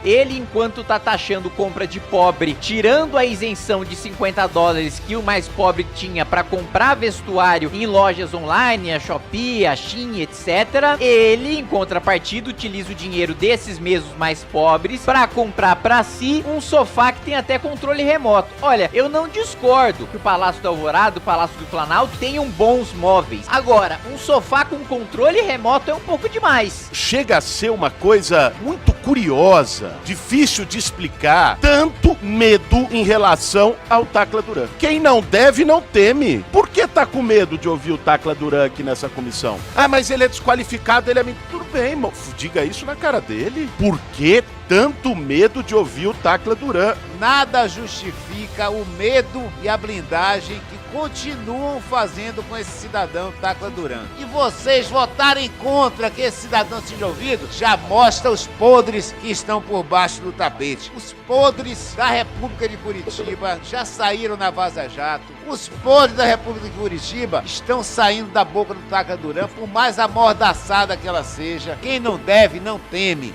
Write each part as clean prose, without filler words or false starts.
Ele, enquanto tá taxando compra de pobre, tirando a isenção de $50 que o mais pobre tinha para comprar vestuário em lojas online, a Shopee, a Shein, etc. Ele, em contrapartida, utiliza o dinheiro desses mesmos mais pobres para comprar para si um sofá que tem até controle remoto. Olha, eu não discordo que o Palácio do Alvorada, o Palácio do Planalto tenham bons móveis. Agora, um sofá com controle remoto é um pouco demais. Chega a ser uma coisa muito curiosa, difícil de explicar, tanto medo em relação ao Tacla Duran. Quem não deve, não teme. Por que tá com medo de ouvir o Tacla Duran aqui nessa comissão? Ah, mas ele é desqualificado, ele é... Tudo bem, irmão, diga isso na cara dele. Por que tanto medo de ouvir o Tacla Duran? Nada justifica o medo e a blindagem que continuam fazendo com esse cidadão Tacla Duran. E vocês votarem contra que esse cidadão seja ouvido, já mostra os podres que estão por baixo do tapete. Os podres da República de Curitiba já saíram na Vaza Jato. Os podres da República de Curitiba estão saindo da boca do Tacla Duran, por mais amordaçada que ela seja. Quem não deve, não teme.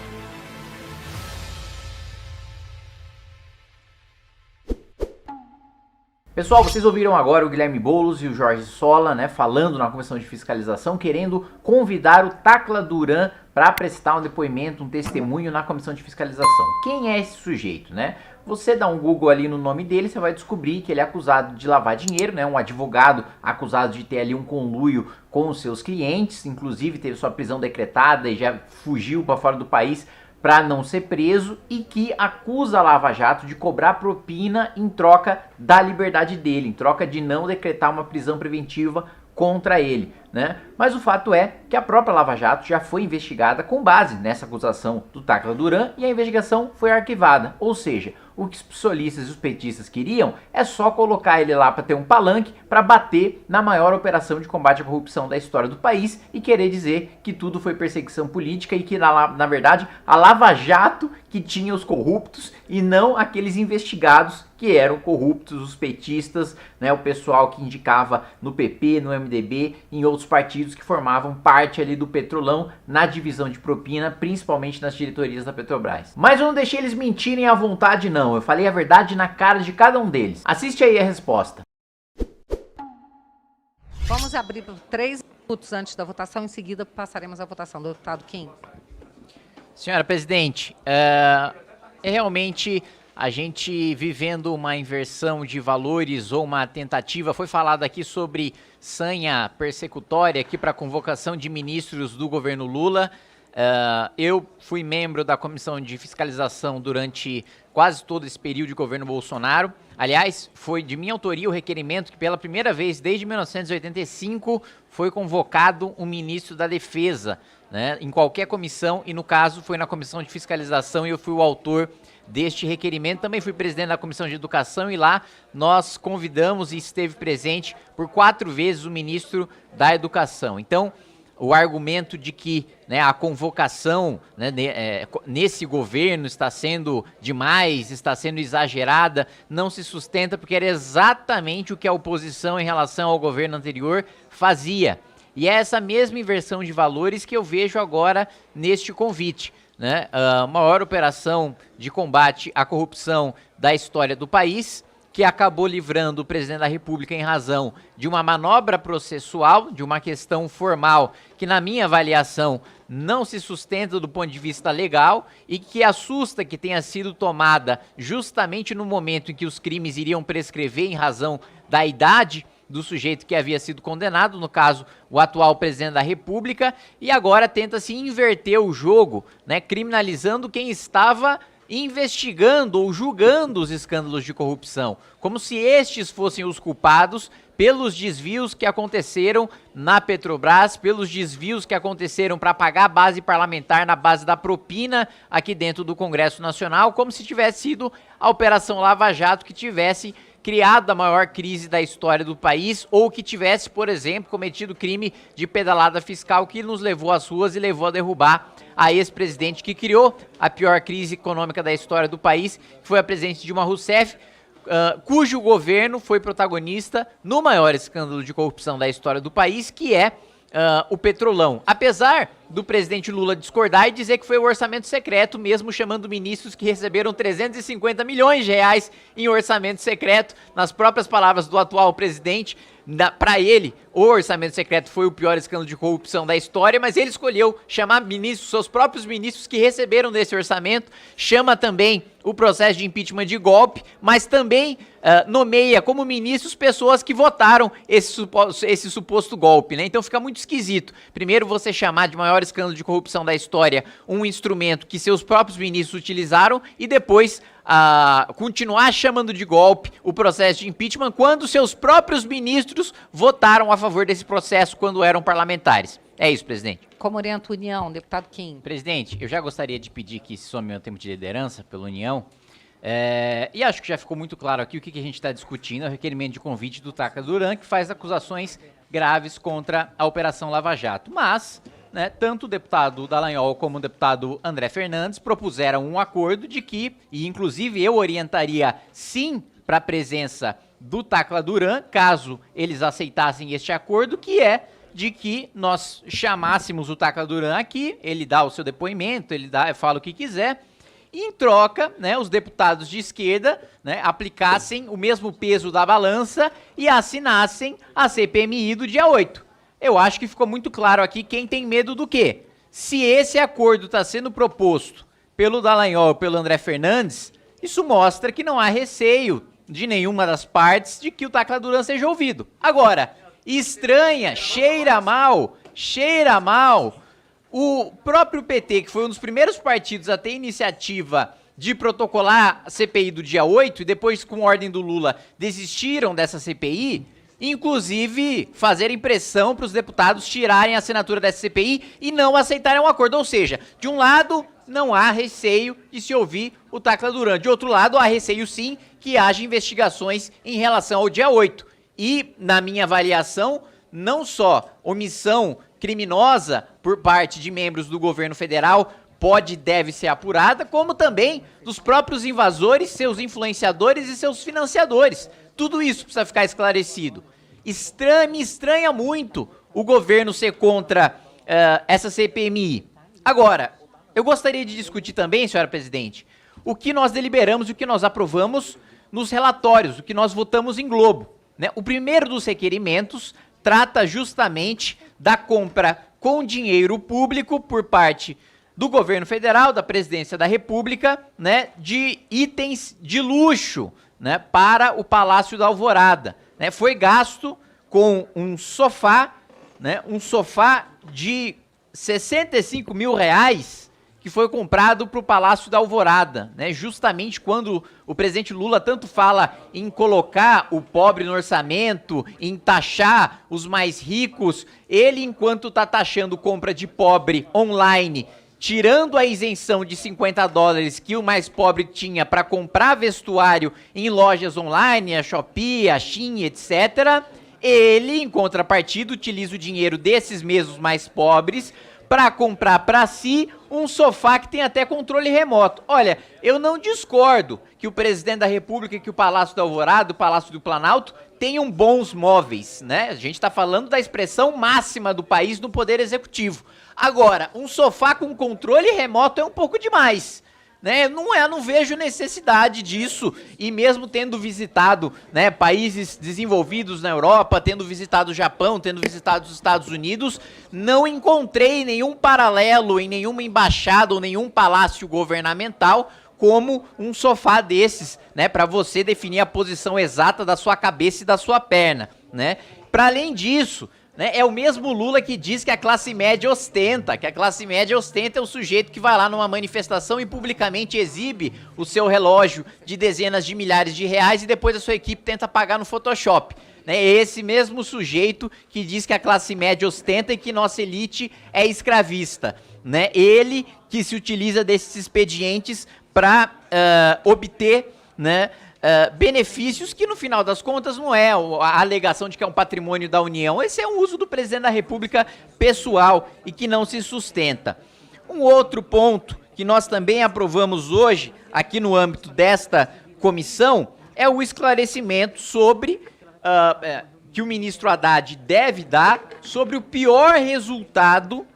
Pessoal, vocês ouviram agora o Guilherme Boulos e o Jorge Sola, né, falando na Comissão de Fiscalização, querendo convidar o Tacla Duran para prestar um depoimento, um testemunho na Comissão de Fiscalização. Quem é esse sujeito, né? Você dá um Google ali no nome dele, você vai descobrir que ele é acusado de lavar dinheiro, né? Um advogado acusado de ter ali um conluio com os seus clientes, inclusive teve sua prisão decretada e já fugiu para fora do país para não ser preso, e que acusa a Lava Jato de cobrar propina em troca da liberdade dele, em troca de não decretar uma prisão preventiva contra ele, né? Mas o fato é que a própria Lava Jato já foi investigada com base nessa acusação do Tacla Duran e a investigação foi arquivada, ou seja, o que os psolistas e os petistas queriam é só colocar ele lá para ter um palanque para bater na maior operação de combate à corrupção da história do país e querer dizer que tudo foi perseguição política e que na verdade a Lava Jato que tinha os corruptos e não aqueles investigados que eram corruptos, os petistas, né, o pessoal que indicava no PP, no MDB e em outros partidos que formavam parte ali do Petrolão na divisão de propina, principalmente nas diretorias da Petrobras. Mas eu não deixei eles mentirem à vontade não, eu falei a verdade na cara de cada um deles. Assiste aí a resposta. Vamos abrir por 3 minutos antes da votação, em seguida passaremos à votação do deputado Kim. Senhora presidente, realmente a gente vivendo uma inversão de valores ou uma tentativa, foi falado aqui sobre sanha persecutória aqui para convocação de ministros do governo Lula. Eu fui membro da Comissão de Fiscalização durante quase todo esse período de governo Bolsonaro. Aliás, foi de minha autoria o requerimento que pela primeira vez desde 1985 foi convocado um ministro da Defesa, né, em qualquer comissão, e no caso foi na Comissão de Fiscalização e eu fui o autor deste requerimento. Também fui presidente da Comissão de Educação e lá nós convidamos e esteve presente por 4 vezes o ministro da Educação. Então, o argumento de que, né, a convocação, né, nesse governo está sendo demais, está sendo exagerada, não se sustenta porque era exatamente o que a oposição em relação ao governo anterior fazia. E é essa mesma inversão de valores que eu vejo agora neste convite, né? A maior operação de combate à corrupção da história do país, que acabou livrando o presidente da República em razão de uma manobra processual, de uma questão formal, que na minha avaliação não se sustenta do ponto de vista legal e que assusta que tenha sido tomada justamente no momento em que os crimes iriam prescrever em razão da idade do sujeito que havia sido condenado, no caso, o atual presidente da República, e agora tenta-se inverter o jogo, né, criminalizando quem estava investigando ou julgando os escândalos de corrupção, como se estes fossem os culpados pelos desvios que aconteceram na Petrobras, pelos desvios que aconteceram para pagar a base parlamentar na base da propina aqui dentro do Congresso Nacional, como se tivesse sido a Operação Lava Jato que tivesse criado a maior crise da história do país ou que tivesse, por exemplo, cometido crime de pedalada fiscal que nos levou às ruas e levou a derrubar a ex-presidente que criou a pior crise econômica da história do país, que foi a presidente Dilma Rousseff, cujo governo foi protagonista no maior escândalo de corrupção da história do país, que é o Petrolão. Apesar do presidente Lula discordar e dizer que foi o orçamento secreto, mesmo chamando ministros que receberam 350 milhões de reais em orçamento secreto, nas próprias palavras do atual presidente. Para ele, o orçamento secreto foi o pior escândalo de corrupção da história, mas ele escolheu chamar ministros, seus próprios ministros que receberam desse orçamento, chama também o processo de impeachment de golpe, mas também nomeia como ministros pessoas que votaram esse suposto golpe, né? Então fica muito esquisito. Primeiro você chamar de maior escândalo de corrupção da história um instrumento que seus próprios ministros utilizaram e depois continuar chamando de golpe o processo de impeachment quando seus próprios ministros votaram a favor desse processo quando eram parlamentares. É isso, presidente. Como orienta a União, deputado Kim? Presidente, eu já gostaria de pedir que se some meu tempo de liderança pela União. E acho que já ficou muito claro aqui o que a gente está discutindo, é o requerimento de convite do Tacla Duran, que faz acusações graves contra a Operação Lava Jato. Mas, né, tanto o deputado Dallagnol como o deputado André Fernandes propuseram um acordo de que, e inclusive eu orientaria sim para a presença do Tacla Duran, caso eles aceitassem este acordo, que é de que nós chamássemos o Tacla Duran aqui, ele dá o seu depoimento, ele fala o que quiser, e em troca, né, os deputados de esquerda, né, aplicassem o mesmo peso da balança e assinassem a CPMI do dia 8. Eu acho que ficou muito claro aqui quem tem medo do quê. Se esse acordo está sendo proposto pelo Dallagnol ou pelo André Fernandes, isso mostra que não há receio de nenhuma das partes de que o Tacla Duran seja ouvido. Agora, estranha, cheira mal, o próprio PT, que foi um dos primeiros partidos a ter iniciativa de protocolar a CPI do dia 8 e depois, com ordem do Lula, desistiram dessa CPI, inclusive fazerem pressão para os deputados tirarem a assinatura dessa CPI e não aceitarem um acordo. Ou seja, de um lado, não há receio de se ouvir o Tacla Duran. De outro lado, há receio sim que haja investigações em relação ao dia 8. E, na minha avaliação, não só omissão criminosa por parte de membros do governo federal deve ser apurada, como também dos próprios invasores, seus influenciadores e seus financiadores. Tudo isso precisa ficar esclarecido. Me estranha muito o governo ser contra essa CPMI. Agora, eu gostaria de discutir também, senhora presidente, o que nós deliberamos e o que nós aprovamos nos relatórios, o que nós votamos em Globo, né? O primeiro dos requerimentos trata justamente da compra com dinheiro público por parte do governo federal, da presidência da República, né, de itens de luxo, né, para o Palácio da Alvorada, né? Foi gasto com um sofá de 65 mil reais que foi comprado para o Palácio da Alvorada, né? Justamente quando o presidente Lula tanto fala em colocar o pobre no orçamento, em taxar os mais ricos, ele, enquanto está taxando compra de pobre online, tirando a isenção de $50 que o mais pobre tinha para comprar vestuário em lojas online, a Shopee, a Shein, etc., ele, em contrapartida, utiliza o dinheiro desses mesmos mais pobres para comprar para si um sofá que tem até controle remoto. Olha, eu não discordo que o presidente da República e que o Palácio da Alvorada, o Palácio do Planalto, tenham bons móveis, né? A gente está falando da expressão máxima do país no Poder Executivo. Agora, um sofá com controle remoto é um pouco demais, né? Não vejo necessidade disso, e mesmo tendo visitado, né, países desenvolvidos na Europa, tendo visitado o Japão, tendo visitado os Estados Unidos, não encontrei nenhum paralelo em nenhuma embaixada ou nenhum palácio governamental como um sofá desses, né, para você definir a posição exata da sua cabeça e da sua perna, né? Para além disso, né, é o mesmo Lula que diz que a classe média ostenta, é o sujeito que vai lá numa manifestação e publicamente exibe o seu relógio de dezenas de milhares de reais e depois a sua equipe tenta pagar no Photoshop. É esse mesmo sujeito que diz que a classe média ostenta e que nossa elite é escravista, né? Ele que se utiliza desses expedientes para obter, né, benefícios que no final das contas não é a alegação de que é um patrimônio da União. Esse é um uso do presidente da República pessoal e que não se sustenta. Um outro ponto que nós também aprovamos hoje, aqui no âmbito desta comissão, é o esclarecimento sobre que o ministro Haddad deve dar sobre o pior resultado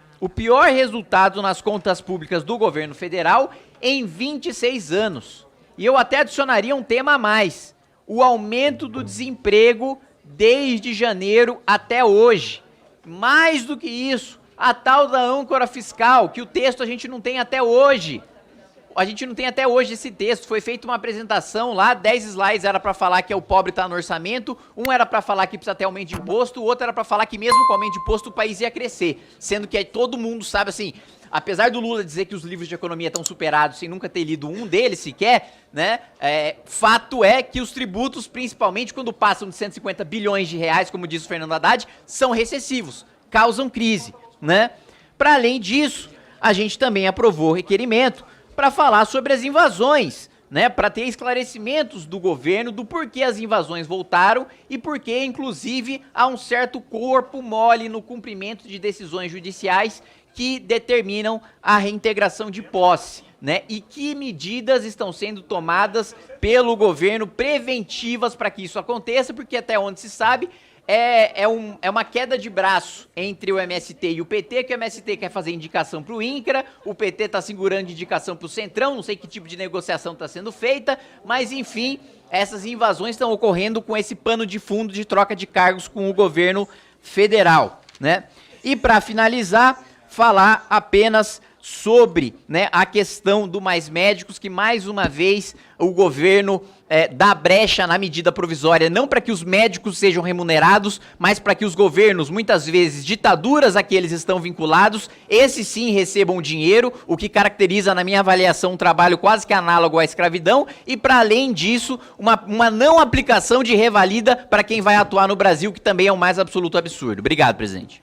nas contas públicas do governo federal em 26 anos. E eu até adicionaria um tema a mais: o aumento do desemprego desde janeiro até hoje. Mais do que isso, a tal da âncora fiscal, que o texto a gente não tem até hoje. A gente não tem até hoje esse texto. Foi feita uma apresentação lá, 10 slides era para falar que o pobre tá no orçamento, um era para falar que precisa ter aumento de imposto, o outro era para falar que mesmo com aumento de imposto o país ia crescer. Sendo que todo mundo sabe, assim, apesar do Lula dizer que os livros de economia estão superados sem nunca ter lido um deles sequer, né, fato é que os tributos, principalmente quando passam de 150 bilhões de reais, como diz o Fernando Haddad, são recessivos, causam crise, né? Para além disso, a gente também aprovou o requerimento para falar sobre as invasões, né, para ter esclarecimentos do governo do porquê as invasões voltaram e porquê, inclusive, há um certo corpo mole no cumprimento de decisões judiciais que determinam a reintegração de posse, né, e que medidas estão sendo tomadas pelo governo preventivas para que isso aconteça, porque até onde se sabe é uma queda de braço entre o MST e o PT, que o MST quer fazer indicação para o INCRA, o PT está segurando indicação para o Centrão, não sei que tipo de negociação está sendo feita, mas enfim, essas invasões estão ocorrendo com esse pano de fundo de troca de cargos com o governo federal, né? E para finalizar, falar apenas sobre, né, a questão do Mais Médicos, que mais uma vez o governo dá brecha na medida provisória, não para que os médicos sejam remunerados, mas para que os governos, muitas vezes ditaduras a que eles estão vinculados, esses sim recebam dinheiro, o que caracteriza, na minha avaliação, um trabalho quase que análogo à escravidão, e para além disso, uma não aplicação de revalida para quem vai atuar no Brasil, que também é o mais absoluto absurdo. Obrigado, presidente.